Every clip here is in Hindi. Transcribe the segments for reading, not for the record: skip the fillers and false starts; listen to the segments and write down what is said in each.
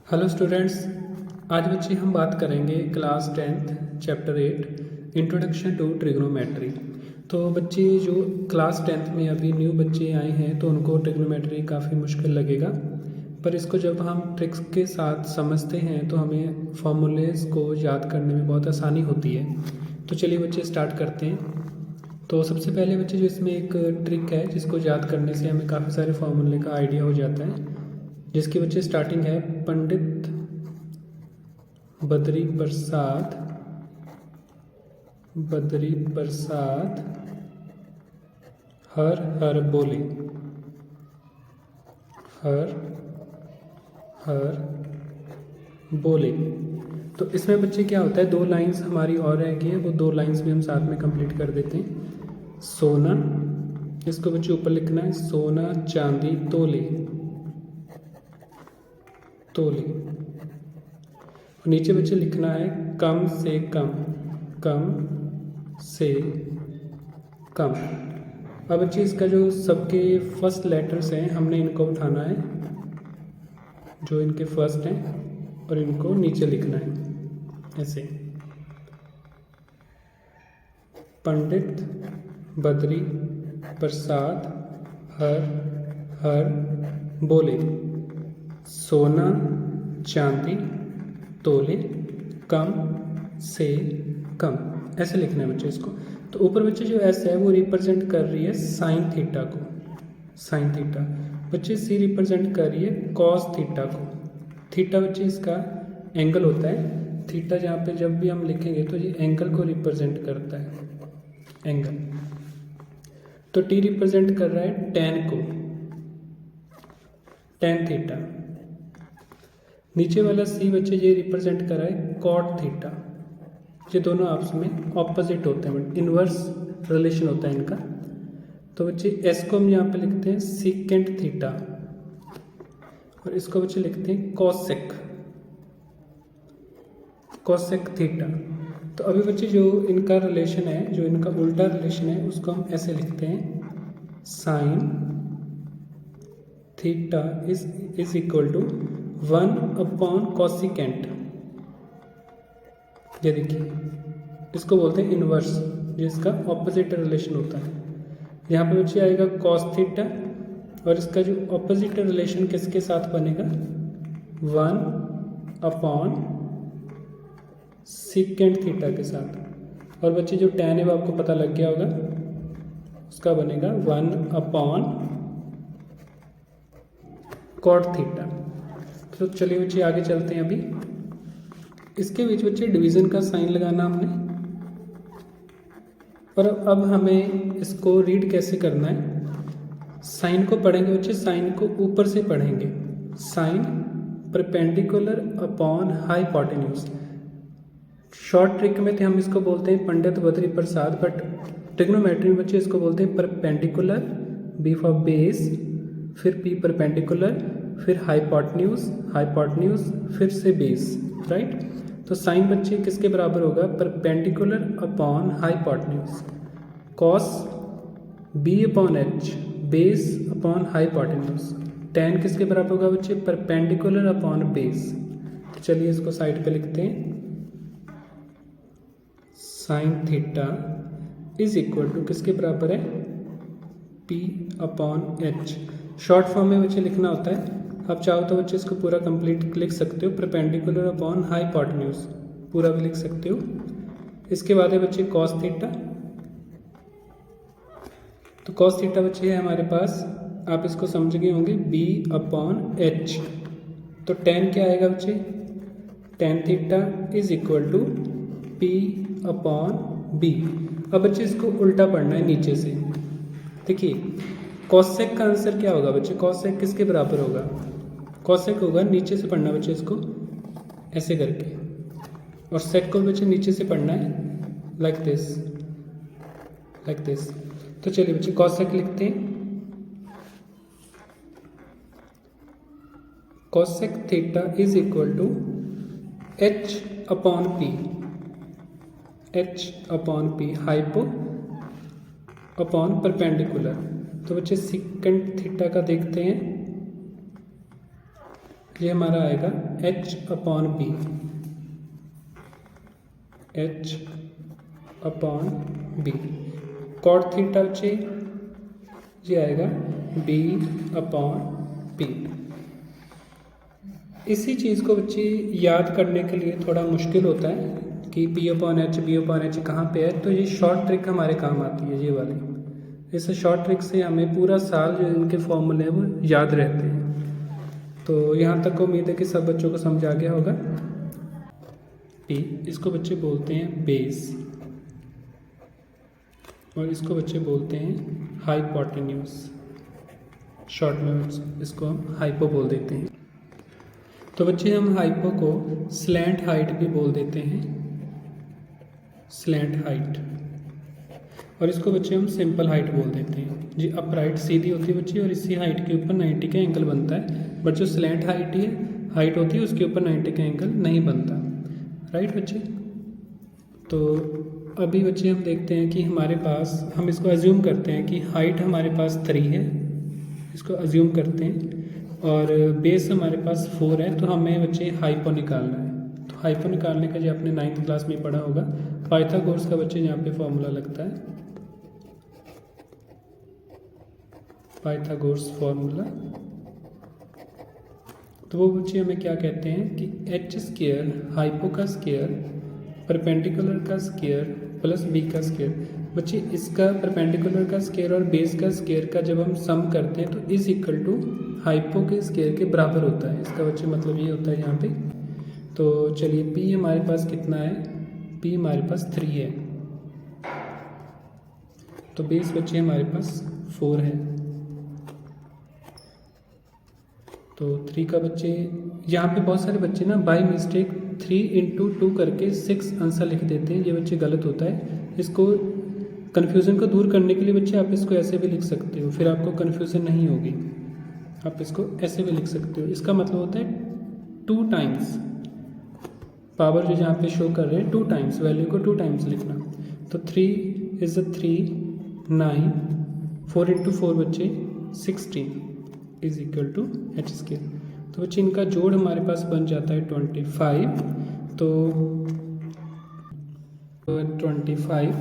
Hello students. आज बच्चे हम बात करेंगे class 10th chapter 8 introduction to trigonometry. तो बच्चे जो क्लास 10th में अभी न्यू बच्चे आए हैं तो उनको ट्रिग्नोमेट्री काफ़ी मुश्किल लगेगा, पर इसको जब हम ट्रिक्स के साथ समझते हैं तो हमें फॉर्मूलेस को याद करने में बहुत आसानी होती है। तो चलिए बच्चे स्टार्ट करते हैं। तो सबसे पहले बच्चे जो इसमें एक ट्रिक है जिसको याद करने से हमें काफ़ी सारे फॉर्मूले का आइडिया हो जाता है, जिसकी बच्चे स्टार्टिंग है पंडित बद्री प्रसाद हर हर बोले, हर हर बोले। तो इसमें बच्चे क्या होता है, दो लाइंस हमारी और रह गई है, वो दो लाइंस भी हम साथ में कंप्लीट कर देते हैं। सोना, इसको बच्चे ऊपर लिखना है, सोना चांदी तोले तोले। नीचे बच्चे लिखना है कम से कम, कम से कम। अब बच्चे इसका जो सबके फर्स्ट लेटर्स हैं हमने इनको उठाना है, जो इनके फर्स्ट हैं, और इनको नीचे लिखना है ऐसे। पंडित बद्री प्रसाद हर हर बोले, सोना चांदी तोले कम से कम, ऐसे लिखना है बच्चे इसको। तो ऊपर बच्चे जो एस है वो रिप्रेजेंट कर रही है साइन थीटा को, साइन थीटा। बच्चे सी रिप्रेजेंट कर रही है कॉस थीटा को। थीटा बच्चे इसका एंगल होता है, थीटा जहाँ पे जब भी हम लिखेंगे तो ये एंगल को रिप्रेजेंट करता है, एंगल। तो टी रिप्रेजेंट कर रहा है टेन को, टेन थीटा। नीचे वाला सी बच्चे ये रिप्रेजेंट कर रहा है कॉट थीटा। ये दोनों आपस में ऑपोजिट होते हैं, इनवर्स रिलेशन होता है इनका। तो बच्चे एस को हम यहाँ पे लिखते हैं सीकेंट थीटा, और इसको बच्चे लिखते हैं कॉसेक, कॉसेक थीटा। तो अभी बच्चे जो इनका रिलेशन है, जो इनका उल्टा रिलेशन है, उसको हम ऐसे लिखते हैं sine theta is equal to 1/cosecant। ये देखिए, इसको बोलते हैं इनवर्स, जिसका ऑपोजिट रिलेशन होता है। यहाँ पे बच्चे आएगा कॉस थीटा, और इसका जो ऑपोजिट रिलेशन किसके साथ बनेगा, 1/secant थीटा के साथ। और बच्चे जो tan है वो आपको पता लग गया होगा, उसका बनेगा 1/cot थीटा। तो चलिए बच्चे आगे चलते हैं। अभी इसके बीच बच्चे डिवीज़न का साइन लगाना हमने, और अब हमें इसको रीड कैसे करना है। साइन को पढ़ेंगे बच्चे, साइन को ऊपर से पढ़ेंगे, sine perpendicular upon hypotenuse. Short trick में थे हम इसको बोलते हैं पंडित बद्री प्रसाद, बट ट्रिग्नोमेट्री में बच्चे इसको बोलते हैं परपेंडिकुलर, बी फॉर बेस, फिर पी परपेंडिकुलर, फिर हाइपोटेन्यूज, हाइपोटेन्यूज फिर से बेस, राइट। तो साइन बच्चे किसके बराबर होगा, perpendicular upon hypotenuse, cos B upon H, base upon hypotenuse. tan किसके बराबर होगा बच्चे, परपेंडिकुलर अपॉन बेस। तो चलिए इसको साइड पे लिखते हैं, sine theta is equal to किसके बराबर है, P upon H. Short form में बच्चे लिखना होता है, आप चाहो तो बच्चे इसको पूरा कंप्लीट लिख सकते हो, परपेंडिकुलर अपॉन हाइपोटेन्यूज पूरा भी लिख सकते हो। इसके बाद है बच्चे कॉस थीटा। तो कॉस थीटा बच्चे है हमारे पास, आप इसको समझ गए होंगे, B अपॉन एच। तो tan क्या आएगा बच्चे, tan theta is equal to P upon B। अब बच्चे इसको उल्टा पढ़ना है नीचे से। देखिए कॉसेक का आंसर क्या होगा बच्चे, कॉसेक किसके बराबर होगा, कॉसेक होगा, नीचे से पढ़ना बच्चे इसको ऐसे करके, और सेक को बच्चे नीचे से पढ़ना है लाइक दिस, लाइक दिस। तो चलिए बच्चे कॉसेक लिखते हैं, cosec theta is equal to H upon P, H upon P, hypo upon perpendicular. तो बच्चे सीकेंट थीटा का देखते हैं, ये हमारा आएगा h/b, h/b। कॉट थीटा बच्चे ये आएगा b/p। इसी चीज़ को बच्चे याद करने के लिए थोड़ा मुश्किल होता है कि p/h b/h कहाँ पे है, तो ये शॉर्ट ट्रिक हमारे काम आती है ये वाली। इस शॉर्ट ट्रिक से हमें पूरा साल जो इनके फॉर्मूले हैं वो याद रहते हैं। तो यहाँ तक उम्मीद है कि सब बच्चों को समझ आ गया होगा। p इसको बच्चे बोलते हैं बेस और इसको बच्चे बोलते हैं हाइपोटेन्यूज। शॉर्ट में इसको हम हाइपो बोल देते हैं। तो बच्चे हम हाइपो को स्लैंट हाइट भी बोल देते हैं, स्लैंट हाइट। और इसको बच्चे हम सिंपल हाइट बोल देते हैं जी। अपराइट सीधी होती है बच्चे और इसी हाइट के ऊपर 90 का एंगल बनता है, बट जो स्लैंट हाइट होती है उसके ऊपर 90 का एंगल नहीं बनता। राइट बच्चे। तो अभी बच्चे हम देखते हैं कि हमारे पास, हम इसको अज्यूम करते हैं कि हाइट हमारे पास 3 है, इसको अज्यूम करते हैं, और बेस हमारे पास 4 है। तो हमें बच्चे हाइपो निकालना है। तो हाइपो निकालने का जो आपने 9th क्लास में पढ़ा होगा, पाइथागोरस का बच्चे यहाँ पे फॉर्मूला लगता है, पाइथागोरस फॉर्मूला। तो वो बच्चे हमें क्या कहते हैं कि h² हाइपो का स्क्वायर परपेंडिकुलर का स्क्वायर प्लस b का स्क्वायर। बच्चे इसका परपेंडिकुलर का स्क्वायर और बेस का स्क्वायर का जब हम सम करते हैं तो इज इक्वल टू हाइपो के स्क्वायर के बराबर होता है। इसका बच्चे मतलब ये होता है यहाँ पे। तो चलिए p हमारे पास कितना है, p हमारे पास 3 है, तो बेस बच्चे हमारे पास 4 है। तो 3 का बच्चे, यहाँ पे बहुत सारे बच्चे ना बाय मिस्टेक 3 × 2 करके 6 आंसर लिख देते हैं। ये बच्चे गलत होता है। इसको कन्फ्यूज़न को दूर करने के लिए बच्चे आप इसको ऐसे भी लिख सकते हो, फिर आपको कन्फ्यूज़न नहीं होगी। आप इसको ऐसे भी लिख सकते हो। इसका मतलब होता है 2 टाइम्स पावर, जो यहाँ पे शो कर रहे हैं 2 टाइम्स, वैल्यू को 2 टाइम्स लिखना। तो 3 × 3 9, 4 × 4 बच्चे 16 इज इक्वल टू h²। तो बच्चे इनका जोड़ हमारे पास बन जाता है 25। तो 25,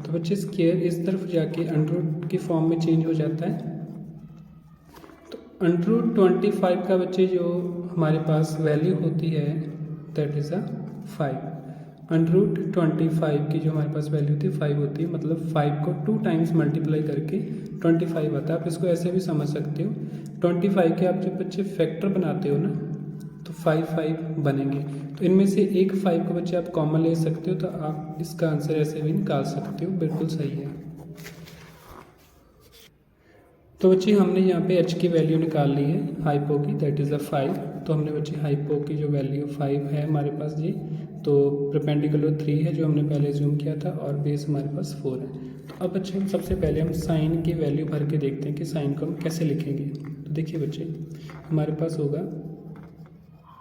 तो बच्चे स्क्वायर इस तरफ जाके अंडर की फॉर्म में चेंज हो जाता है। तो √25 का बच्चे जो हमारे पास वैल्यू होती है दैट इज़ 5। √25 की जो हमारे पास वैल्यू होती है 5 होती है, मतलब 5 को 2 टाइम्स मल्टीप्लाई करके 25 आता है। आप इसको ऐसे भी समझ सकते हो। 25 के आप जब बच्चे फैक्टर बनाते हो ना तो 5 बनेंगे। तो इनमें से एक 5 को बच्चे आप कॉमन ले सकते हो, तो आप इसका आंसर ऐसे भी निकाल सकते हो। बिल्कुल सही है। तो बच्चे हमने यहाँ पे h की वैल्यू निकाल ली है हाइपो की, दैट इज़ 5। तो हमने बच्चे हाइपो की जो वैल्यू 5 है हमारे पास जी, तो परपेंडिकुलर 3 है जो हमने पहले जूम किया था, और बेस हमारे पास 4 है। तो अब बच्चे सबसे पहले हम साइन की वैल्यू भर के देखते हैं कि साइन को हम कैसे लिखेंगे। तो देखिए बच्चे हमारे पास होगा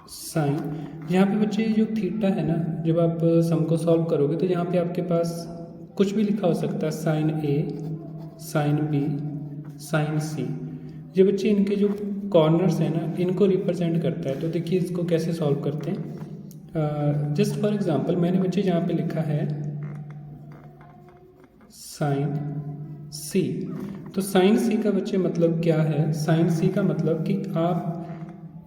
साइन, यहाँ पे बच्चे जो थीटा है ना, जब आप सम को सॉल्व करोगे तो यहाँ पे आपके पास कुछ भी लिखा हो सकता है, sine A, sine B, sine C। ये बच्चे इनके जो कॉर्नर्स हैं ना इनको रिप्रेजेंट करता है। तो देखिए इसको कैसे सॉल्व करते हैं। जस्ट फॉर एग्जांपल मैंने बच्चे यहाँ पे लिखा है साइन C। तो साइन C का बच्चे मतलब क्या है, साइन C का मतलब कि आप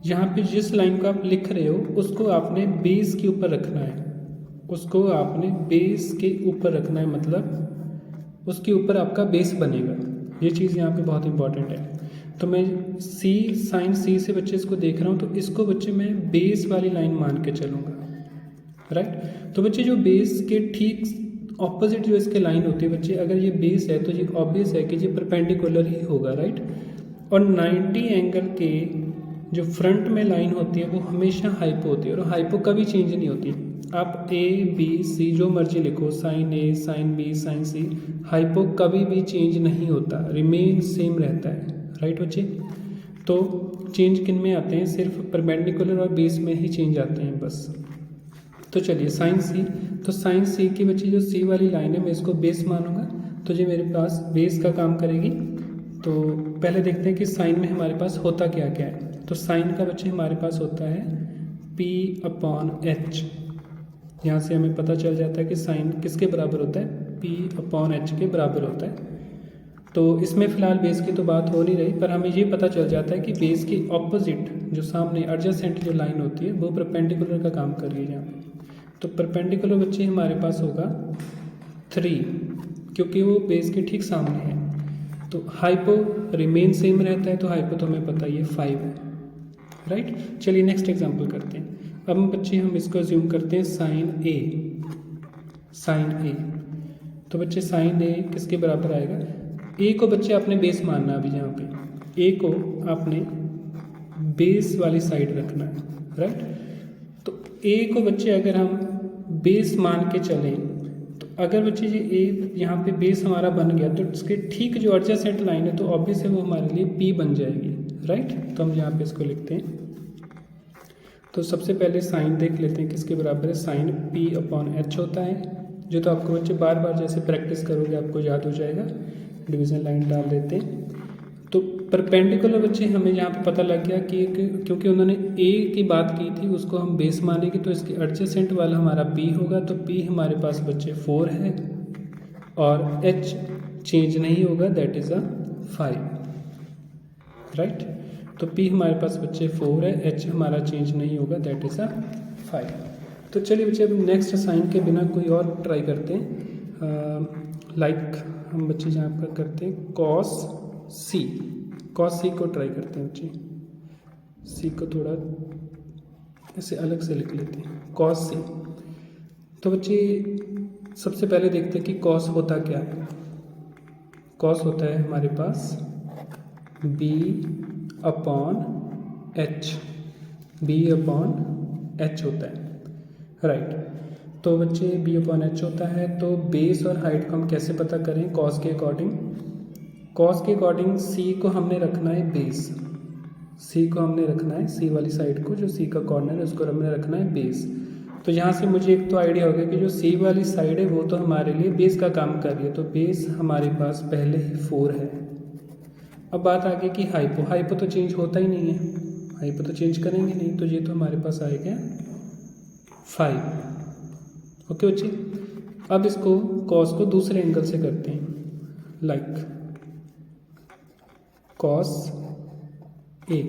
यहाँ पे जिस लाइन को आप लिख रहे हो उसको आपने बेस के ऊपर रखना है, उसको आपने बेस के ऊपर रखना है, मतलब उसके ऊपर आपका बेस बनेगा। ये चीज़ यहाँ पे बहुत इंपॉर्टेंट है। तो मैं साइन C से बच्चे इसको देख रहा हूँ, तो इसको बच्चे मैं बेस वाली लाइन मान के चलूँगा। राइट। तो बच्चे जो बेस के ठीक ऑपोजिट जो इसके लाइन होती है बच्चे, अगर ये बेस है तो ये ऑब्वियस है कि ये परपेंडिकुलर ही होगा। राइट। और 90 एंगल के जो फ्रंट में लाइन होती है वो हमेशा हाइपो होती है, और हाइपो कभी चेंज नहीं होती। आप A B C जो मर्जी लिखो, sine A, sine B, sine C, hypo कभी भी चेंज नहीं होता, रिमेन सेम रहता है। राइट बच्चे। तो चेंज किन में आते हैं, सिर्फ परपेंडिकुलर और बेस में ही चेंज आते हैं बस। तो चलिए साइन C, तो साइन C की बच्चे जो C वाली लाइन है मैं इसको बेस मानूंगा, तो ये मेरे पास बेस का काम करेगी। तो पहले देखते हैं कि साइन में हमारे पास होता क्या क्या है। तो साइन का बच्चे हमारे पास होता है P/H। यहाँ से हमें पता चल जाता है कि साइन किसके बराबर होता है, P/H के बराबर होता है। तो इसमें फ़िलहाल बेस की तो बात हो नहीं रही, पर हमें ये पता चल जाता है कि बेस की ऑपोजिट जो सामने एडजेसेंट जो लाइन होती है वो परपेंडिकुलर का काम कर रही है यहाँ पे। तो परपेंडिकुलर बच्चे हमारे पास होगा 3, क्योंकि वो बेस के ठीक सामने है। तो हाइपो रिमेन सेम रहता है, तो हाइपो तो हमें पता ही है 5 है, राइट। चलिए नेक्स्ट एग्जांपल करते हैं। अब बच्चे हम इसको अज्यूम करते हैं साइन ए। तो बच्चे साइन ए किसके बराबर आएगा, ए को बच्चे आपने बेस मानना है। अभी यहाँ पे ए को आपने बेस वाली साइड रखना है, राइट। तो ए को बच्चे अगर हम बेस मान के चलें, तो अगर बच्चे ये ए यहाँ पे बेस हमारा बन गया, तो इसके ठीक जो एडजेसेंट लाइन है तो ऑब्वियस है वो हमारे लिए पी बन जाएगी, राइट। तो हम यहाँ पे इसको लिखते हैं। तो सबसे पहले साइन देख लेते हैं किसके बराबर है, साइन P/H होता है, जो तो आपको बच्चे बार बार जैसे प्रैक्टिस करोगे आपको याद हो जाएगा। डिवीज़न लाइन डाल देते हैं। तो परपेंडिकुलर बच्चे हमें यहाँ पे पता लग गया कि क्योंकि उन्होंने ए की बात की थी उसको हम बेस मानेंगे, तो इसके एडजेसेंट वाला हमारा पी होगा। तो पी हमारे पास बच्चे 4 है और एच चेंज नहीं होगा, दैट इज़ 5, राइट। तो पी हमारे पास बच्चे 4 है, एच हमारा चेंज नहीं होगा, दैट इज़ 5। तो चलिए बच्चे अब नेक्स्ट साइन के बिना कोई और ट्राई करते हैं। लाइक हम बच्चे यहाँ पर करते हैं कॉस सी को ट्राई करते हैं बच्चे। सी को थोड़ा ऐसे अलग से लिख लेते हैं, कॉस सी। तो बच्चे सबसे पहले देखते हैं कि कॉस होता क्या है। कॉस होता है हमारे पास B/H होता है, राइट। तो बच्चे B/H होता है। तो बेस और हाइट को हम कैसे पता करें, कॉस के अकॉर्डिंग सी को हमने रखना है बेस, सी को हमने रखना है, सी वाली साइड को जो सी का कॉर्नर है उसको हमने रखना है बेस। तो यहाँ से मुझे एक तो आइडिया हो गया कि जो सी वाली साइड है वो तो हमारे लिए बेस का काम कर रही है, तो बेस हमारे पास पहले ही 4 है। अब बात आ गई कि हाइपो तो चेंज होता ही नहीं है, हाइपो तो चेंज करेंगे नहीं, तो ये तो हमारे पास आएगा 5। ओके बच्चे, अब इसको कॉस को दूसरे एंगल से करते हैं, लाइक कॉस ए।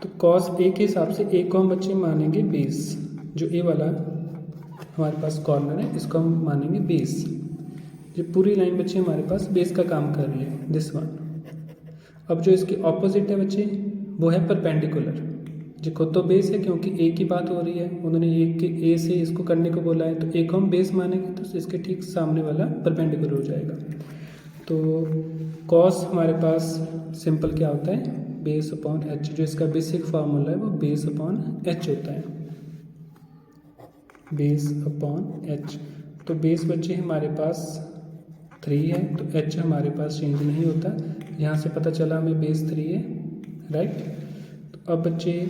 तो कॉस ए के हिसाब से ए को हम बच्चे मानेंगे बेस, जो ए वाला हमारे पास कॉर्नर है इसको हम मानेंगे बेस। ये पूरी लाइन बच्चे हमारे पास बेस का काम कर रही है, दिस वन। अब जो इसके ऑपोजिट है बच्चे वो है परपेंडिकुलर, जो खुद तो बेस है क्योंकि ए की बात हो रही है, उन्होंने ए से इसको करने को बोला है, तो ए को हम बेस मानेंगे तो इसके ठीक सामने वाला परपेंडिकुलर हो जाएगा। तो कॉस हमारे पास सिंपल क्या होता है, बेस अपॉन एच। जो इसका बेसिक फार्मूला है वो बेस अपॉन एच होता है, बेस अपॉन एच। तो बेस बच्चे हमारे पास 3 है, तो एच हमारे पास चेंज नहीं होता। यहाँ से पता चला हमें बेस 3 है, राइट। तो अब बच्चे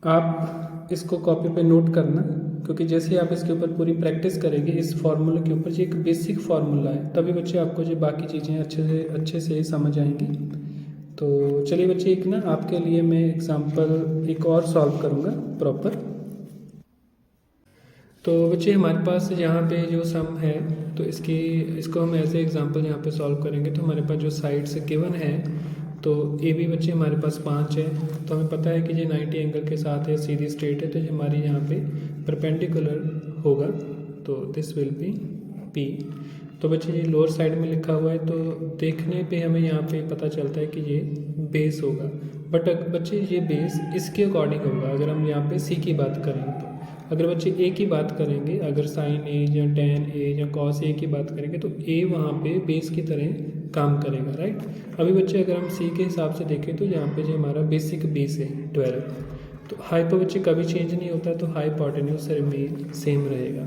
आप इसको कॉपी पे नोट करना, क्योंकि जैसे ही आप इसके ऊपर पूरी प्रैक्टिस करेंगे इस फार्मूला के ऊपर, ये एक बेसिक फार्मूला है, तभी बच्चे आपको जो बाकी चीज़ें अच्छे से समझ आएंगी। तो चलिए बच्चे एक ना आपके लिए मैं एग्जांपल एक और सॉल्व करूँगा प्रॉपर। तो बच्चे हमारे पास यहाँ पे जो सम है तो इसको हम ऐसे एग्जांपल यहाँ पे सॉल्व करेंगे। तो हमारे पास जो साइड से गिवन है, तो ए बी बच्चे हमारे पास 5 है, तो हमें पता है कि ये 90 एंगल के साथ है, सीधी स्ट्रेट है, तो ये हमारी यहाँ पे परपेंडिकुलर होगा, तो दिस विल बी पी। तो बच्चे ये लोअर साइड में लिखा हुआ है, तो देखने पे हमें यहाँ पे पता चलता है कि ये बेस होगा, बट बच्चे ये बेस इसके अकॉर्डिंग होगा। अगर हम यहाँ पे सी की बात करें, तो अगर बच्चे ए की बात करेंगे, अगर साइन ए या टेन ए या कॉस ए की बात करेंगे, तो ए वहाँ पे बेस की तरह काम करेगा, राइट। अभी बच्चे अगर हम सी के हिसाब से देखें तो यहाँ पे जो हमारा बेसिक बेस है 12, तो हाइपो बच्चे कभी चेंज नहीं होता, तो हाइपोटेन्यूज रिमेन सेम रहेगा।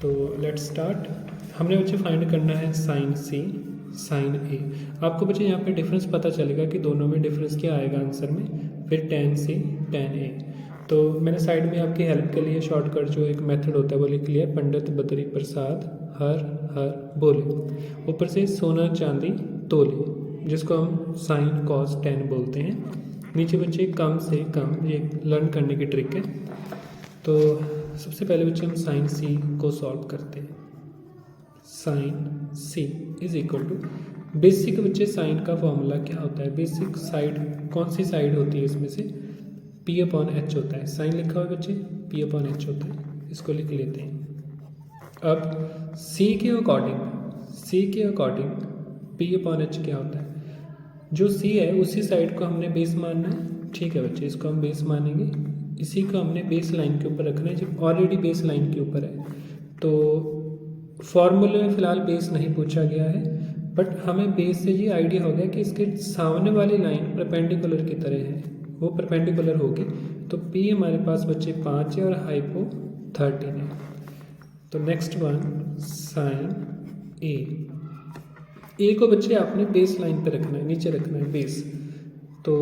तो लेट्स स्टार्ट। हमने बच्चे फाइंड करना है साइन सी साइन ए। आपको बच्चे यहाँ पे डिफरेंस पता चलेगा कि दोनों में डिफरेंस क्या आएगा आंसर में, फिर टेन सी टेन ए। तो मैंने साइड में आपकी हेल्प के लिए शॉर्टकट जो एक मेथड होता है वो लिख लिया, पंडित बद्री प्रसाद हर हर बोले, ऊपर से सोना चांदी तोले, जिसको हम साइन कॉस टेन बोलते हैं। नीचे बच्चे कम से कम, ये लर्न करने की ट्रिक है। तो सबसे पहले बच्चे हम साइन सी को सॉल्व करते हैं। Sine C is equal to, basic बच्चे साइन का फॉर्मूला क्या होता है, बेसिक साइड कौन सी साइड होती है इसमें से, पी अपॉन एच होता है। साइन लिखा हुआ है बच्चे, पी अपॉन एच होता है, इसको लिख लेते हैं। अब सी के अकॉर्डिंग पी अपॉन एच क्या होता है, जो सी है उसी साइड को हमने बेस मानना है। ठीक है बच्चे, इसको हम बेस मानेंगे, इसी को हमने बेस लाइन के ऊपर रखना है, जब ऑलरेडी बेस लाइन के ऊपर है। तो फॉर्मूले में फ़िलहाल बेस नहीं पूछा गया है, बट हमें बेस से ये आइडिया हो गया कि इसके सामने वाली लाइन परपेंडिकुलर की तरह है, वो परपेंडिकुलर होगी। तो पी हमारे पास बच्चे 5 है और हाइपो 13 है। तो नेक्स्ट वन साइन ए को बच्चे आपने बेस लाइन पे रखना है, नीचे रखना है बेस। तो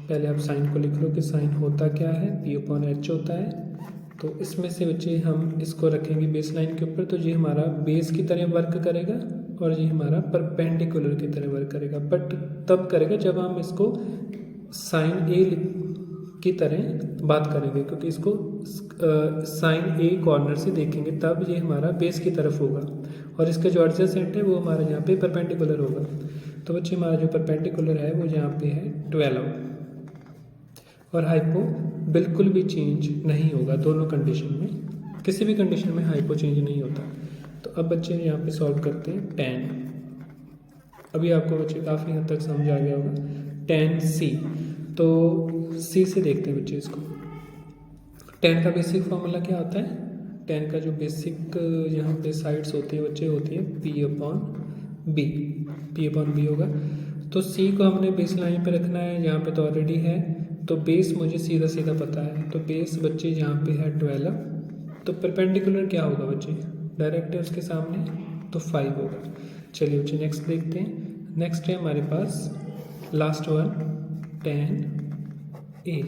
पहले आप साइन को लिख लो कि साइन होता क्या है, पी अपॉन एच होता है। तो इसमें से बच्चे हम इसको रखेंगे बेस लाइन के ऊपर, तो ये हमारा बेस की तरह वर्क करेगा और ये हमारा परपेंडिकुलर की तरह वर्क करेगा। बट तब करेगा जब हम इसको साइन ए की तरह बात करेंगे, क्योंकि इसको साइन ए कॉर्नर से देखेंगे, तब ये हमारा बेस की तरफ होगा और इसका जो एडजेसेंट है वो हमारा यहाँ पे परपेंडिकुलर होगा। तो बच्चे हमारा जो परपेंडिकुलर है वो यहाँ पे है 12 और हाइपो बिल्कुल भी चेंज नहीं होगा। दोनों कंडीशन में, किसी भी कंडीशन में हाइपो चेंज नहीं होता। तो अब बच्चे यहाँ पे सॉल्व करते हैं टेन। अभी आपको बच्चे काफ़ी हद तक समझ आ गया होगा। टेन सी, तो सी से देखते हैं बच्चे इसको। टेन का बेसिक फॉर्मूला क्या होता है, टेन का जो बेसिक यहाँ पे साइड्स होती है बच्चे, होती है P upon B, P upon B होगा। तो सी को हमने बेस लाइन पे रखना है, यहाँ पे तो ऑलरेडी है, तो बेस मुझे सीधा सीधा पता है। तो बेस बच्चे यहाँ पे है 12, तो परपेंडिकुलर क्या होगा बच्चे, डायरेक्ट है उसके सामने, तो 5 होगा। चलिए बच्चे नेक्स्ट देखते हैं। नेक्स्ट है हमारे पास लास्ट वन टेन ए।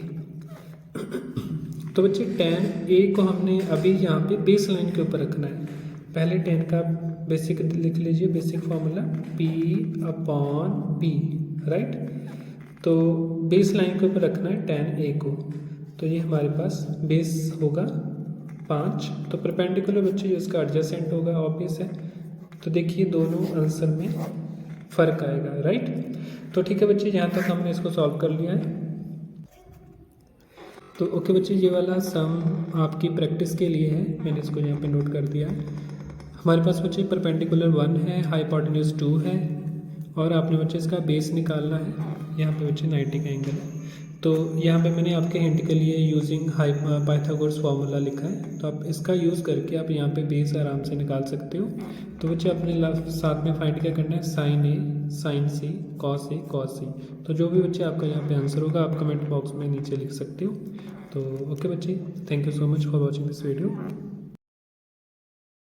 तो बच्चे टेन ए को हमने अभी यहाँ पे बेस लाइन के ऊपर रखना है। पहले टेन का बेसिक लिख लीजिए, basic formula P upon B, right. तो बेस लाइन के ऊपर रखना है टेन ए को, तो ये हमारे पास बेस होगा 5, तो परपेंडिकुलर बच्चे जो इसका एडजेसेंट होगा ऑब्वियस है। तो देखिए दोनों आंसर में फ़र्क आएगा, राइट। तो ठीक है बच्चे, यहाँ तक हमने इसको सॉल्व कर लिया है। तो ओके बच्चे, ये वाला सम आपकी प्रैक्टिस के लिए है, मैंने इसको यहाँ पे नोट कर दिया है। हमारे पास बच्चे परपेंडिकुलर 1 है, हाइपोटेन्यूज 2 है और आपने बच्चे इसका बेस निकालना है। यहाँ पे बच्चे 90 का एंगल है। तो यहाँ पे मैंने आपके हिंट के लिए यूजिंग पाइथागोरस फार्मूला लिखा है, तो आप इसका यूज़ करके आप यहाँ पे बेस आराम से निकाल सकते हो। तो बच्चे अपने साथ में फाइंड क्या करना है, sign A, sign C, cos A, cos सी। तो जो भी बच्चे आपका यहाँ पे आंसर होगा आप कमेंट बॉक्स में नीचे लिख सकते हो। तो ओके बच्चे, thank you so much for watching this video.